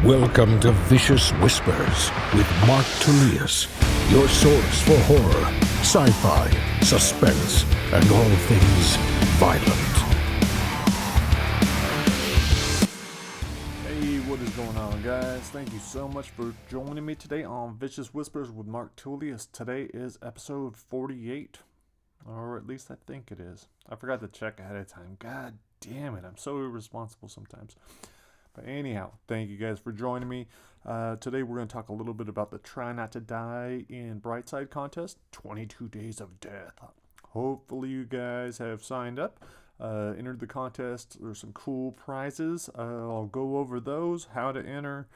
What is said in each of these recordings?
Welcome to Vicious Whispers with Mark Tullius, your source for horror, sci-fi, suspense, and all things violent. Hey, what is going on, guys? Thank you so much for joining me today on Vicious Whispers with Mark Tullius. Today is episode 48, or at least I think it is. I forgot to check ahead of time. God damn it, I'm so irresponsible sometimes. But anyhow, thank you guys for joining me. Today we're going to talk a little bit about the Try Not to Die in Brightside contest, 22 Days of Death. Hopefully you guys have signed up, entered the contest. There's some cool prizes. I'll go over those, how to enter,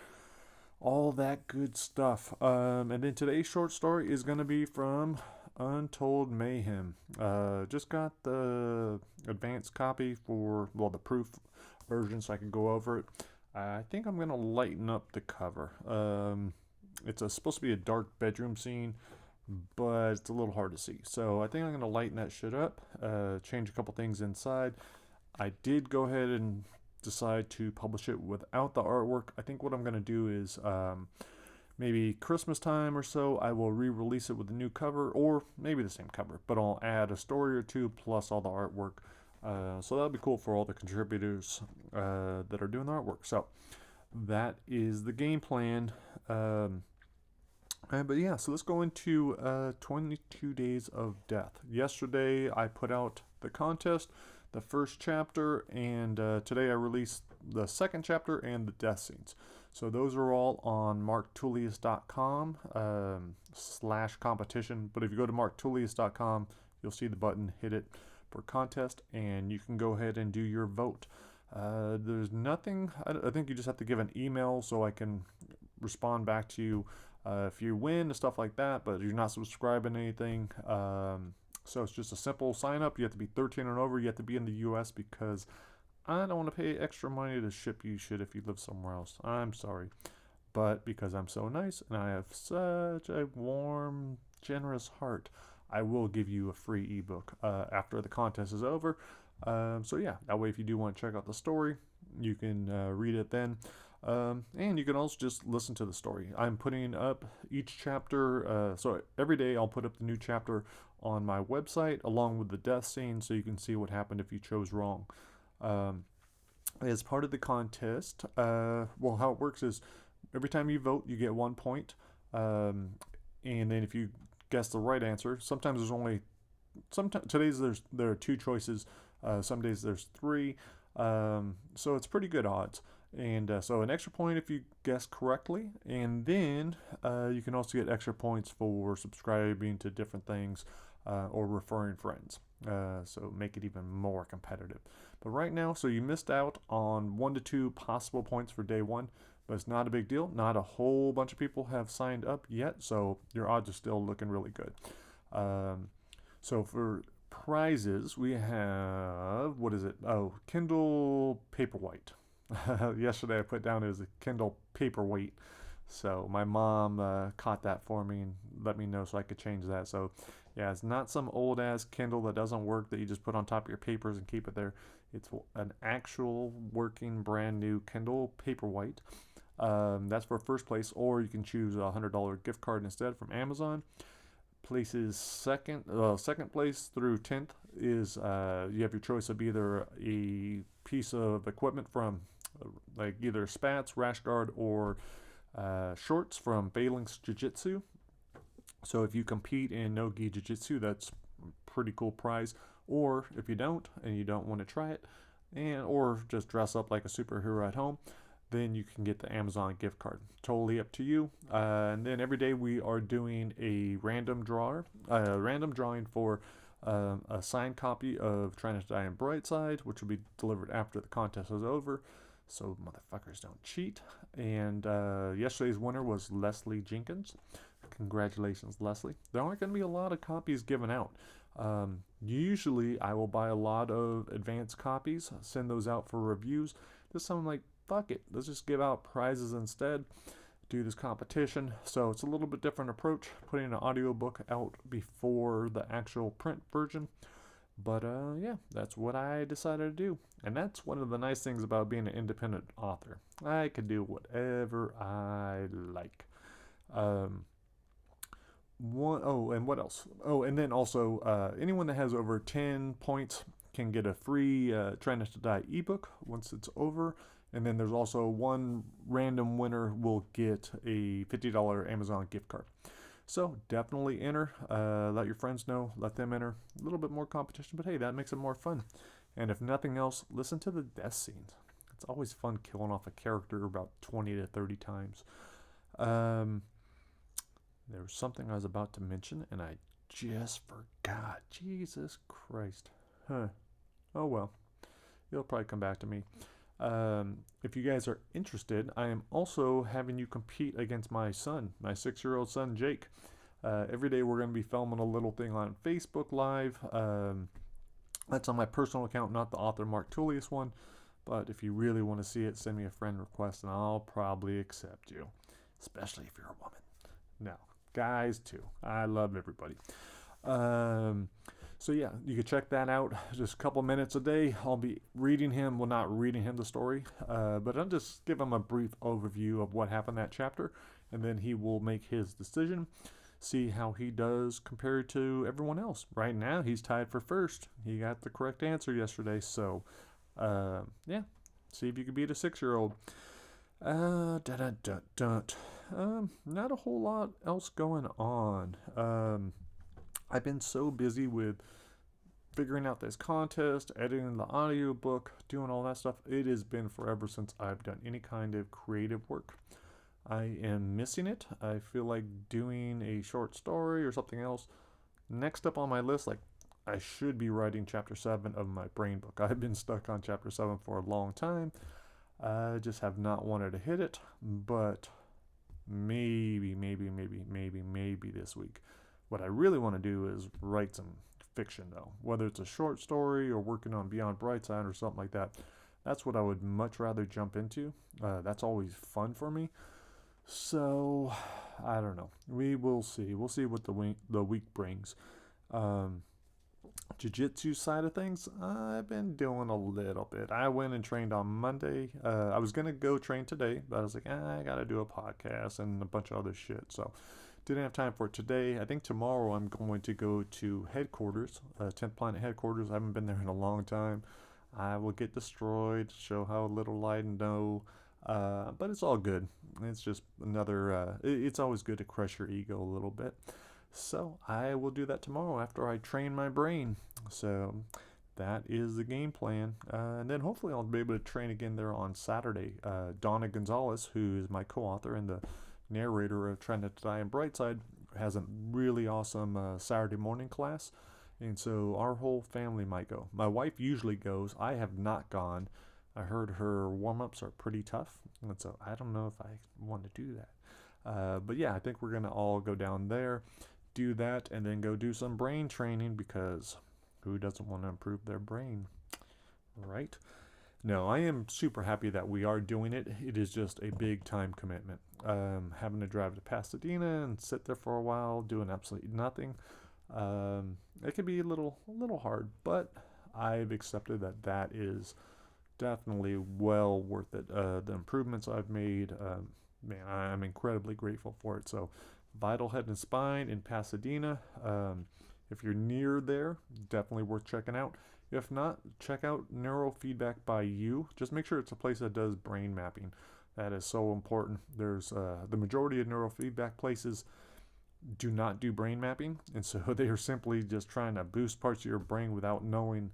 all that good stuff. And then today's short story is going to be from Untold Mayhem. Just got the advanced copy for, the proof version so I can go over it. I think I'm going to lighten up the cover. It's supposed to be a dark bedroom scene, but it's a little hard to see. So I think I'm going to lighten that shit up, change a couple things inside. I did go ahead and decide to publish it without the artwork. I think what I'm going to do is maybe Christmas time or so, I will re-release it with a new cover, or maybe the same cover, but I'll add a story or two plus all the artwork. So that'll be cool for all the contributors that are doing the artwork. So that is the game plan. But yeah, so let's go into 22 Days of Death. Yesterday I put out the contest, the first chapter, and today I released the second chapter and the death scenes. So those are all on marktullius.com /competition. But if you go to marktullius.com, you'll see the button, hit it for contest, and you can go ahead and do your vote. There's nothing, I think you just have to give an email so I can respond back to you if you win and stuff like that, but you're not subscribing to anything. So it's just a simple sign up. You have to be 13 and over. You have to be in the US because I don't want to pay extra money to ship you shit if you live somewhere else. I'm sorry. But because I'm so nice and I have such a warm, generous heart, I will give you a free ebook after the contest is over. So yeah, that way if you do want to check out the story, you can read it then. And you can also just listen to the story. I'm putting up each chapter, so every day I'll put up the new chapter on my website along with the death scene so you can see what happened if you chose wrong. As part of the contest, how it works is every time you vote, you get 1 point. And then if you guess the right answer, sometimes there are two choices. Some days there's three. So it's pretty good odds. And so an extra point if you guess correctly, and then you can also get extra points for subscribing to different things or referring friends. So make it even more competitive. But right now, so you missed out on 1 to 2 possible points for day one, but it's not a big deal. Not a whole bunch of people have signed up yet, so your odds are still looking really good. So for prizes, we have, Kindle Paperwhite. Yesterday I put down as a Kindle Paperweight. So my mom caught that for me and let me know so I could change that. So yeah, it's not some old ass Kindle that doesn't work that you just put on top of your papers and keep it there. It's an actual working brand new Kindle Paperwhite. That's for first place, or you can choose a $100 gift card instead from Amazon. Places second place through 10th is you have your choice of either a piece of equipment from like either spats, rash guard, or shorts from Phalanx Jiu-Jitsu. So if you compete in no-gi jiu-jitsu, that's a pretty cool prize. Or if you don't and you don't want to try it, or just dress up like a superhero at home, then you can get the Amazon gift card. Totally up to you. And then every day we are doing a random drawing for a signed copy of Try Not to Die in Brightside, which will be delivered after the contest is over, so motherfuckers don't cheat. And yesterday's winner was Leslie Jenkins. Congratulations, Leslie. There aren't going to be a lot of copies given out. Usually I will buy a lot of advanced copies, send those out for reviews. Just something like, fuck it, let's just give out prizes instead, do this competition. So it's a little bit different approach, putting an audiobook out before the actual print version. But yeah, that's what I decided to do. And that's one of the nice things about being an independent author. I can do whatever I like. Um, and what else? Oh, and then also, anyone that has over 10 points can get a free Try Not to Die ebook once it's over. And then there's also one random winner will get a $50 Amazon gift card. So definitely enter. Let your friends know. Let them enter. A little bit more competition, but hey, that makes it more fun. And if nothing else, listen to the death scenes. It's always fun killing off a character about 20 to 30 times. Um, there was something I was about to mention, and I just forgot. Jesus Christ. Huh. Oh well. It'll probably come back to me. If you guys are interested, I am also having you compete against my son, my 6-year-old son, Jake. Every day we're going to be filming a little thing on Facebook Live. That's on my personal account, not the author Mark Tullius one. But if you really want to see it, send me a friend request and I'll probably accept you, especially if you're a woman. No, guys too. I love everybody. So yeah, you can check that out. Just a couple minutes a day. I'll be reading him. Well, not reading him the story, but I'll just give him a brief overview of what happened that chapter, and then he will make his decision. See how he does compared to everyone else. Right now, he's tied for first. He got the correct answer yesterday. So, yeah, see if you can beat a 6-year-old. Not a whole lot else going on. I've been so busy with figuring out this contest, editing the audiobook, doing all that stuff. It has been forever since I've done any kind of creative work. I am missing it. I feel like doing a short story or something else. Next up on my list, like I should be writing chapter 7 of my brain book. I've been stuck on chapter 7 for a long time. I just have not wanted to hit it, but maybe this week. What I really want to do is write some fiction, though, whether it's a short story or working on Beyond Brightside or something like that. That's what I would much rather jump into. That's always fun for me. So, I don't know. We will see. We'll see what the week brings. Jiu-jitsu side of things, I've been doing a little bit. I went and trained on Monday. I was going to go train today, but I was like, I got to do a podcast and a bunch of other shit. So, didn't have time for it today. I think tomorrow I'm going to go to headquarters, 10th Planet headquarters. I haven't been there in a long time. I will get destroyed, show how little I know. But it's all good. It's just another, it's always good to crush your ego a little bit. So I will do that tomorrow after I train my brain. So that is the game plan. And then hopefully I'll be able to train again there on Saturday. Donna Gonzalez, who is my co-author and the narrator of Try Not to Die and Brightside, has a really awesome Saturday morning class. And so our whole family might go. My wife usually goes. I have not gone. I heard her warm-ups are pretty tough, and so I don't know if I want to do that. But yeah, I think we're going to all go down there, do that, and then go do some brain training, because who doesn't want to improve their brain, right? No, I am super happy that we are doing it. It is just a big time commitment. Having to drive to Pasadena and sit there for a while doing absolutely nothing. It can be a little hard, but I've accepted that is definitely well worth it. The improvements I've made, man, I'm incredibly grateful for it. So, Vital Head and Spine in Pasadena. If you're near there, definitely worth checking out. If not, check out Neurofeedback by You. Just make sure it's a place that does brain mapping. That is so important. There's the majority of neurofeedback places do not do brain mapping, and so they are simply just trying to boost parts of your brain without knowing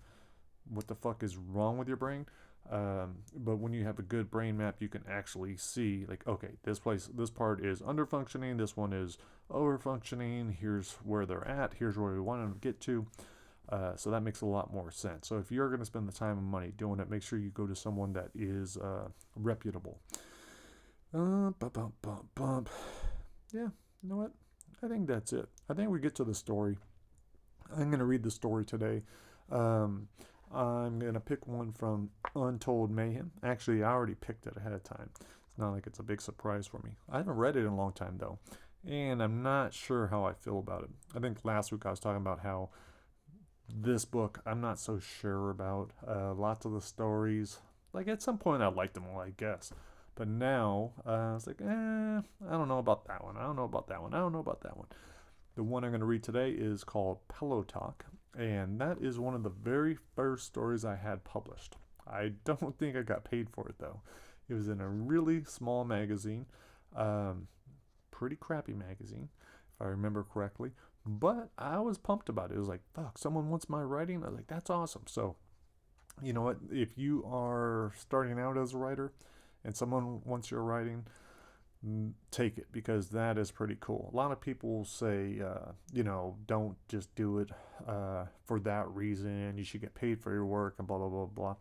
what the fuck is wrong with your brain. But when you have a good brain map, you can actually see, like, okay, this part is under functioning, this one is over functioning, here's where they're at, here's where we want them to get to. So that makes a lot more sense. So if you're going to spend the time and money doing it, make sure you go to someone that is reputable. Yeah, you know what? I think that's it. I think we get to the story. I'm going to read the story today. I'm going to pick one from Untold Mayhem. Actually, I already picked it ahead of time. It's not like it's a big surprise for me. I haven't read it in a long time, though, and I'm not sure how I feel about it. I think last week I was talking about how This book, I'm not so sure about. Lots of the stories, like at some point I liked them all, I guess. But now, I was like, I don't know about that one. I don't know about that one. I don't know about that one. The one I'm going to read today is called Pillow Talk, and that is one of the very first stories I had published. I don't think I got paid for it though. It was in a really small magazine, um, pretty crappy magazine, if I remember correctly. But I was pumped about it. It was like, fuck, someone wants my writing. I was like, that's awesome. So, you know what? If you are starting out as a writer and someone wants your writing, take it because that is pretty cool. A lot of people say, don't just do it for that reason. You should get paid for your work and blah, blah, blah, blah.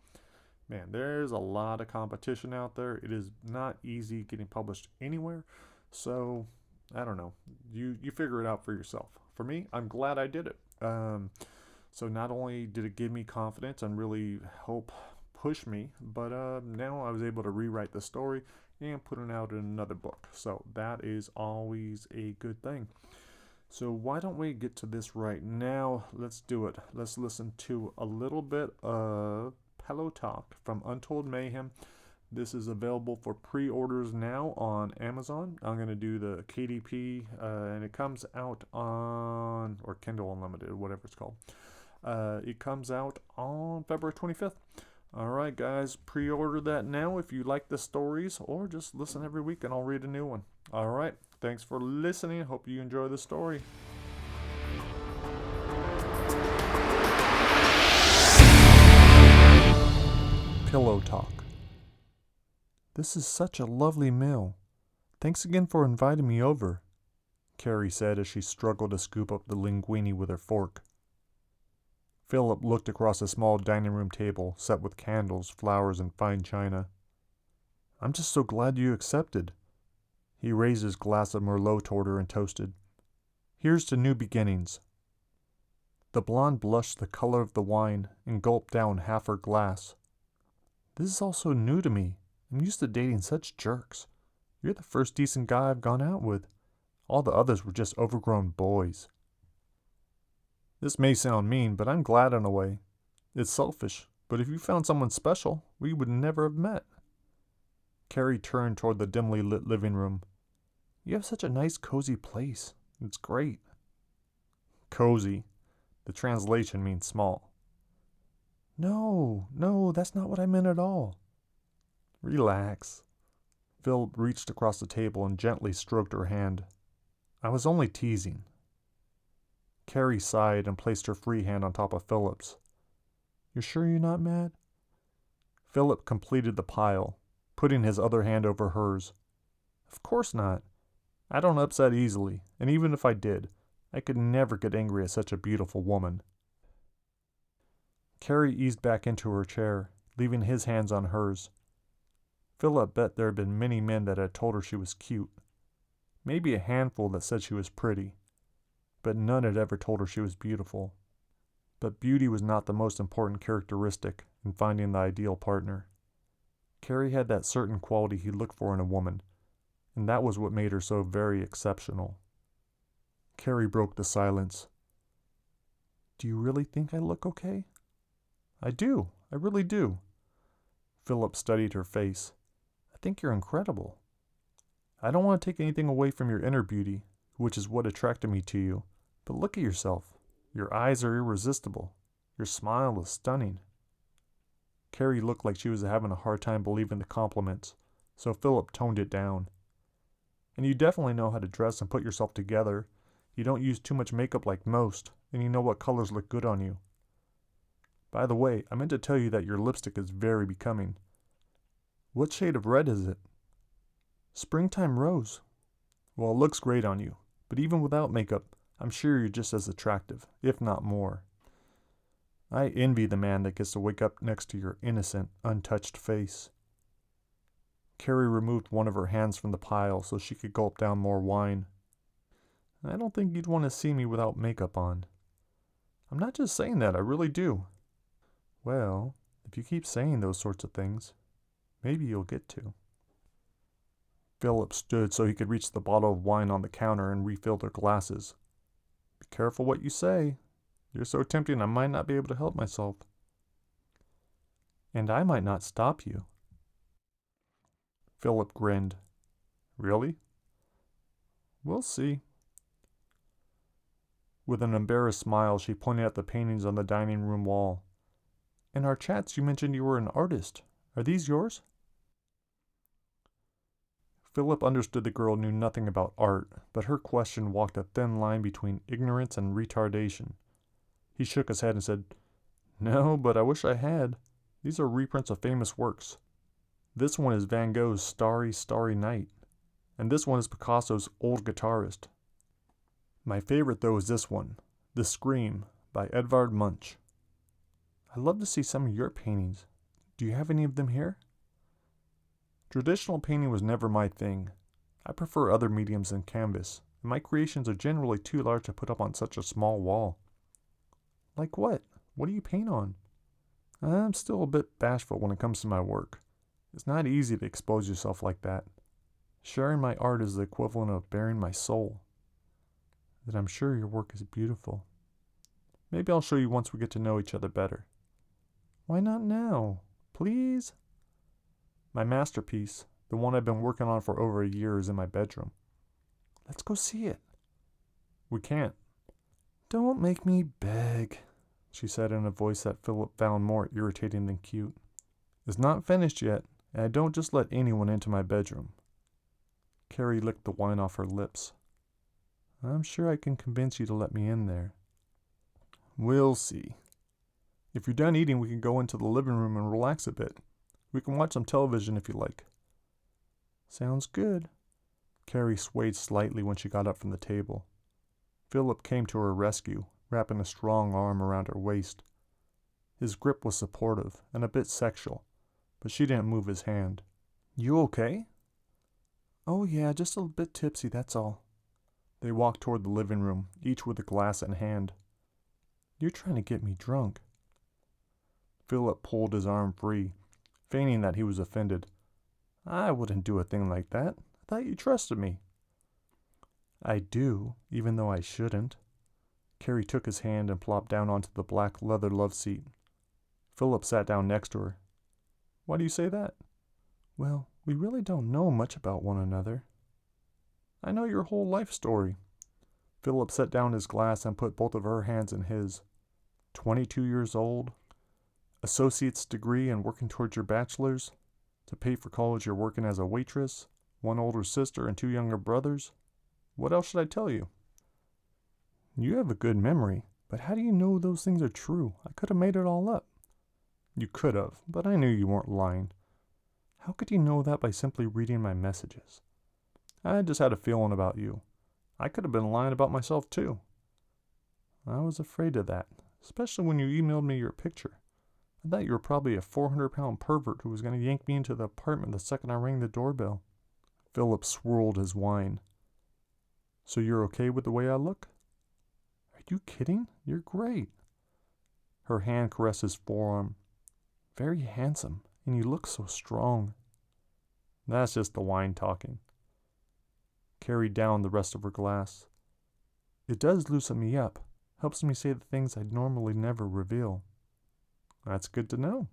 Man, there's a lot of competition out there. It is not easy getting published anywhere. So, I don't know. You figure it out for yourself. For me, I'm glad I did it. So not only did it give me confidence and really help push me, but now I was able to rewrite the story and put it out in another book. So that is always a good thing. So why don't we get to this right now? Let's do it. Let's listen to a little bit of Pillow Talk from Untold Mayhem. This is available for pre-orders now on Amazon. I'm going to do the KDP, and it comes out on, or Kindle Unlimited, whatever it's called. It comes out on February 25th. All right, guys, pre-order that now if you like the stories, or just listen every week and I'll read a new one. All right, thanks for listening. Hope you enjoy the story. Pillow Talk. This is such a lovely meal. Thanks again for inviting me over, Carrie said as she struggled to scoop up the linguine with her fork. Philip looked across a small dining room table set with candles, flowers, and fine china. I'm just so glad you accepted. He raised his glass of Merlot toward her and toasted. Here's to new beginnings. The blonde blushed the color of the wine and gulped down half her glass. This is all so new to me. I'm used to dating such jerks. You're the first decent guy I've gone out with. All the others were just overgrown boys. This may sound mean, but I'm glad in a way. It's selfish, but if you found someone special, we would never have met. Carrie turned toward the dimly lit living room. You have such a nice, cozy place. It's great. Cozy. The translation means small. No, that's not what I meant at all. Relax. Phil reached across the table and gently stroked her hand. I was only teasing. Carrie sighed and placed her free hand on top of Philip's. You're sure you're not mad? Philip completed the pile, putting his other hand over hers. Of course not. I don't upset easily, and even if I did, I could never get angry at such a beautiful woman. Carrie eased back into her chair, leaving his hands on hers. Philip bet there had been many men that had told her she was cute. Maybe a handful that said she was pretty. But none had ever told her she was beautiful. But beauty was not the most important characteristic in finding the ideal partner. Carrie had that certain quality he looked for in a woman, and that was what made her so very exceptional. Carrie broke the silence. Do you really think I look okay? I do. I really do. Philip studied her face. I think you're incredible. I don't want to take anything away from your inner beauty, which is what attracted me to you. But look at yourself. Your eyes are irresistible. Your smile is stunning. Carrie looked like she was having a hard time believing the compliments, so Philip toned it down. And you definitely know how to dress and put yourself together. You don't use too much makeup like most, and you know what colors look good on you. By the way, I meant to tell you that your lipstick is very becoming. What shade of red is it? Springtime rose. Well, it looks great on you, but even without makeup, I'm sure you're just as attractive, if not more. I envy the man that gets to wake up next to your innocent, untouched face. Carrie removed one of her hands from the pile so she could gulp down more wine. I don't think you'd want to see me without makeup on. I'm not just saying that, I really do. Well, if you keep saying those sorts of things, maybe you'll get to. Philip stood so he could reach the bottle of wine on the counter and refill their glasses. Be careful what you say. You're so tempting I might not be able to help myself. And I might not stop you. Philip grinned. Really? We'll see. With an embarrassed smile, she pointed at the paintings on the dining room wall. In our chats, you mentioned you were an artist. Are these yours? Philip understood the girl knew nothing about art, but her question walked a thin line between ignorance and retardation. He shook his head and said, No, but I wish I had. These are reprints of famous works. This one is Van Gogh's Starry, Starry Night, and this one is Picasso's Old Guitarist. My favorite, though, is this one, The Scream, by Edvard Munch. I'd love to see some of your paintings. Do you have any of them here? Traditional painting was never my thing. I prefer other mediums than canvas, and my creations are generally too large to put up on such a small wall. Like what? What do you paint on? I'm still a bit bashful when it comes to my work. It's not easy to expose yourself like that. Sharing my art is the equivalent of bearing my soul. Then I'm sure your work is beautiful. Maybe I'll show you once we get to know each other better. Why not now? Please? My masterpiece, the one I've been working on for over a year, is in my bedroom. Let's go see it. We can't. Don't make me beg, she said in a voice that Philip found more irritating than cute. It's not finished yet, and I don't just let anyone into my bedroom. Carrie licked the wine off her lips. I'm sure I can convince you to let me in there. We'll see. If you're done eating, we can go into the living room and relax a bit. We can watch some television if you like. Sounds good. Carrie swayed slightly when she got up from the table. Philip came to her rescue, wrapping a strong arm around her waist. His grip was supportive and a bit sexual, but she didn't move his hand. You okay? Oh yeah, just a bit tipsy, that's all. They walked toward the living room, each with a glass in hand. You're trying to get me drunk. Philip pulled his arm free, feigning that he was offended. I wouldn't do a thing like that. I thought you trusted me. I do, even though I shouldn't. Carrie took his hand and plopped down onto the black leather love seat. Philip sat down next to her. Why do you say that? Well, we really don't know much about one another. I know your whole life story. Philip set down his glass and put both of her hands in his. 22 years old, associate's degree and working towards your bachelor's. To pay for college, you're working as a waitress, one older sister and two younger brothers. What else should I tell you? You have a good memory, but how do you know those things are true? I could have made it all up. You could have, but I knew you weren't lying. How could you know that by simply reading my messages? I just had a feeling about you. I could have been lying about myself too. I was afraid of that, especially when you emailed me your picture. I thought you were probably a 400-pound pervert who was going to yank me into the apartment the second I rang the doorbell. Philip swirled his wine. So you're okay with the way I look? Are you kidding? You're great. Her hand caressed his forearm. Very handsome, and you look so strong. That's just the wine talking. Carrie downed the rest of her glass. It does loosen me up. Helps me say the things I'd normally never reveal. That's good to know.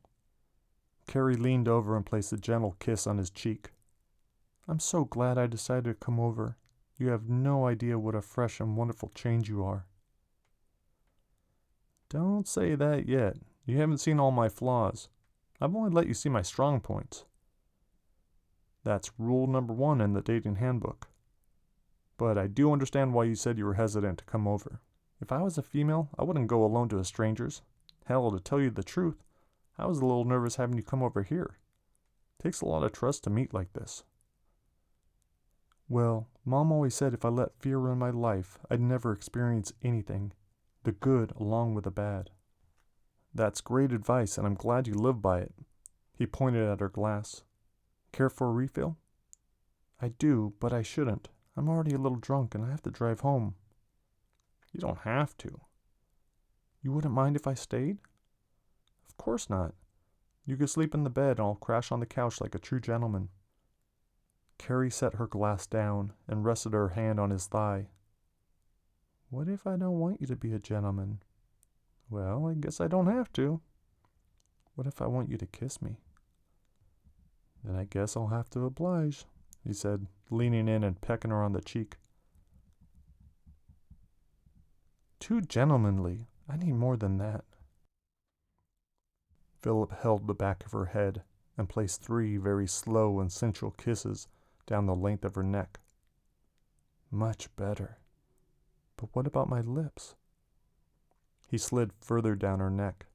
Carrie leaned over and placed a gentle kiss on his cheek. I'm so glad I decided to come over. You have no idea what a fresh and wonderful change you are. Don't say that yet. You haven't seen all my flaws. I've only let you see my strong points. That's rule number 1 in the dating handbook. But I do understand why you said you were hesitant to come over. If I was a female, I wouldn't go alone to a stranger's. Hell, to tell you the truth, I was a little nervous having you come over here. Takes a lot of trust to meet like this. Well, Mom always said if I let fear run my life, I'd never experience anything. The good along with the bad. That's great advice, and I'm glad you live by it. He pointed at her glass. Care for a refill? I do, but I shouldn't. I'm already a little drunk and I have to drive home. You don't have to. You wouldn't mind if I stayed? Of course not. You could sleep in the bed and I'll crash on the couch like a true gentleman. Carrie set her glass down and rested her hand on his thigh. What if I don't want you to be a gentleman? Well, I guess I don't have to. What if I want you to kiss me? Then I guess I'll have to oblige, he said, leaning in and pecking her on the cheek. Too gentlemanly. I need more than that. Philip held the back of her head and placed 3 very slow and sensual kisses down the length of her neck. Much better. But what about my lips? He slid further down her neck.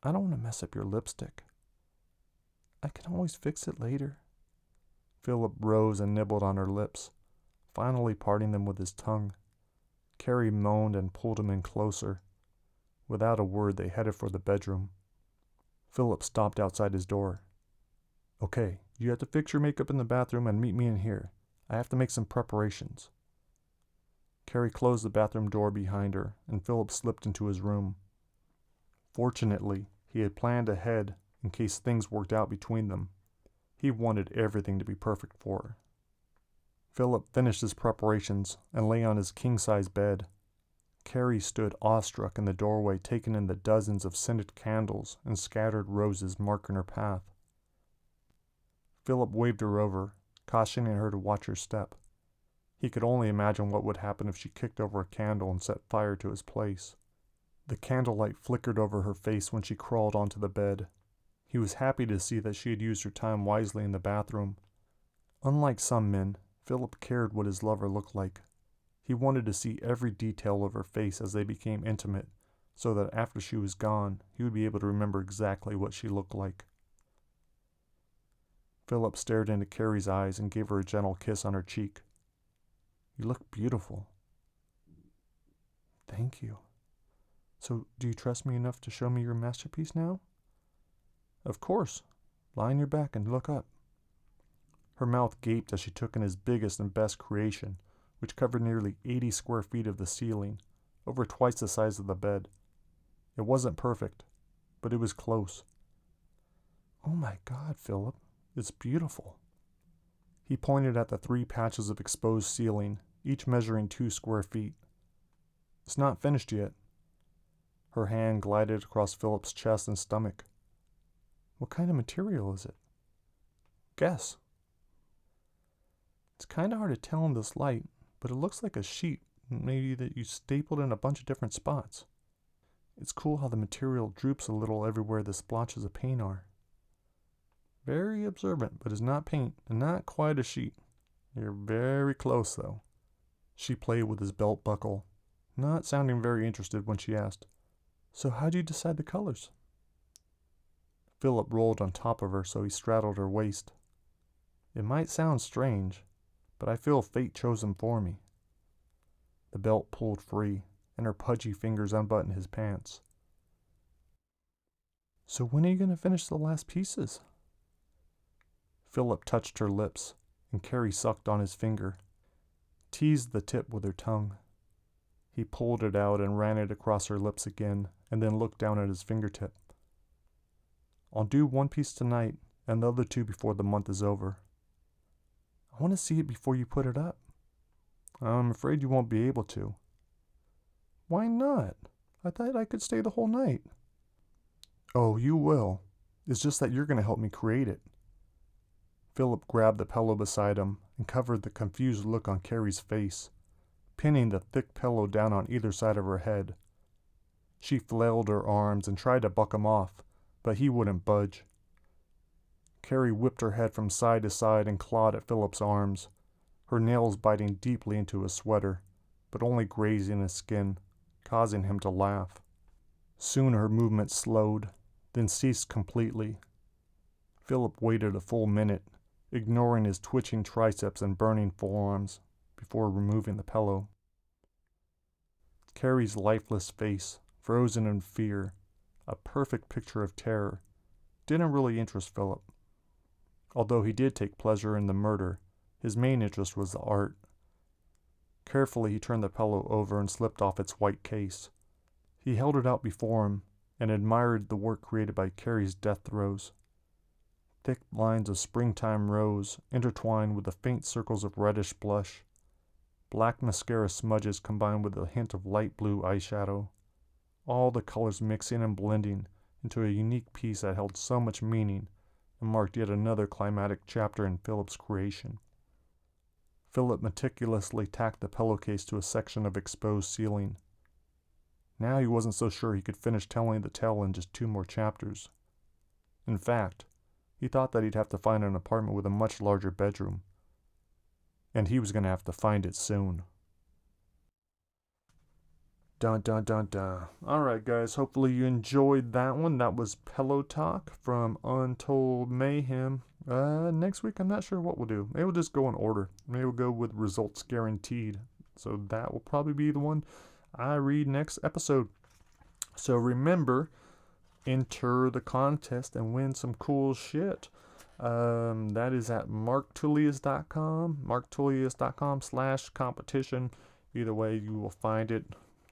I don't want to mess up your lipstick. I can always fix it later. Philip rose and nibbled on her lips, finally parting them with his tongue. Carrie moaned and pulled him in closer. Without a word, they headed for the bedroom. Philip stopped outside his door. Okay, you have to fix your makeup in the bathroom and meet me in here. I have to make some preparations. Carrie closed the bathroom door behind her, and Philip slipped into his room. Fortunately, he had planned ahead in case things worked out between them. He wanted everything to be perfect for her. Philip finished his preparations and lay on his king-size bed. Carrie stood awestruck in the doorway, taking in the dozens of scented candles and scattered roses marking her path. Philip waved her over, cautioning her to watch her step. He could only imagine what would happen if she kicked over a candle and set fire to his place. The candlelight flickered over her face when she crawled onto the bed. He was happy to see that she had used her time wisely in the bathroom. Unlike some men, Philip cared what his lover looked like. He wanted to see every detail of her face as they became intimate, so that after she was gone, he would be able to remember exactly what she looked like. Philip stared into Carrie's eyes and gave her a gentle kiss on her cheek. You look beautiful. Thank you. So, do you trust me enough to show me your masterpiece now? Of course. Lie on your back and look up. Her mouth gaped as she took in his biggest and best creation, which covered nearly 80 square feet of the ceiling, over twice the size of the bed. It wasn't perfect, but it was close. Oh my God, Philip, it's beautiful. He pointed at the 3 patches of exposed ceiling, each measuring 2 square feet. It's not finished yet. Her hand glided across Philip's chest and stomach. What kind of material is it? Guess. It's kind of hard to tell in this light, but it looks like a sheet, maybe that you stapled in a bunch of different spots. It's cool how the material droops a little everywhere the splotches of paint are. Very observant, but it's not paint, and not quite a sheet. You're very close, though. She played with his belt buckle, not sounding very interested when she asked, So how'd you decide the colors? Philip rolled on top of her so he straddled her waist. It might sound strange, but I feel fate chose him for me. The belt pulled free, and her pudgy fingers unbuttoned his pants. So when are you going to finish the last pieces? Philip touched her lips, and Carrie sucked on his finger, teased the tip with her tongue. He pulled it out and ran it across her lips again, and then looked down at his fingertip. I'll do 1 piece tonight, and the other 2 before the month is over. I want to see it before you put it up. I'm afraid you won't be able to. Why not? I thought I could stay the whole night. Oh, you will. It's just that you're going to help me create it. Philip grabbed the pillow beside him and covered the confused look on Carrie's face, pinning the thick pillow down on either side of her head. She flailed her arms and tried to buck him off, but he wouldn't budge. Carrie whipped her head from side to side and clawed at Philip's arms, her nails biting deeply into his sweater, but only grazing his skin, causing him to laugh. Soon her movements slowed, then ceased completely. Philip waited a full minute, ignoring his twitching triceps and burning forearms, before removing the pillow. Carrie's lifeless face, frozen in fear, a perfect picture of terror, didn't really interest Philip. Although he did take pleasure in the murder, his main interest was the art. Carefully he turned the pillow over and slipped off its white case. He held it out before him and admired the work created by Carrie's death throes. Thick lines of springtime rose intertwined with the faint circles of reddish blush, black mascara smudges combined with a hint of light blue eyeshadow. all the colors mixing and blending into a unique piece that held so much meaning and marked yet another climatic chapter in Philip's creation. Philip meticulously tacked the pillowcase to a section of exposed ceiling. Now he wasn't so sure he could finish telling the tale in just 2 more chapters. In fact, he thought that he'd have to find an apartment with a much larger bedroom. And he was going to have to find it soon. Dun dun dun dun. Alright guys, hopefully you enjoyed that one. That was Pillow Talk from Untold Mayhem. Next week I'm not sure what we'll do. Maybe we'll just go in order. Maybe we'll go with Results Guaranteed. So that will probably be the one I read next episode. So remember, enter the contest and win some cool shit. That is at marktullius.com, marktullius.com/competition. Either way, you will find it.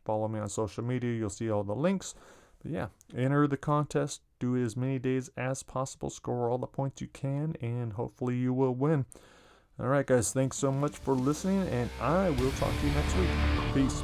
Follow me on social media. You'll see all the links. But yeah, enter the contest. Do it as many days as possible. Score all the points you can, and hopefully you will win. All right, guys. Thanks so much for listening, and I will talk to you next week. Peace.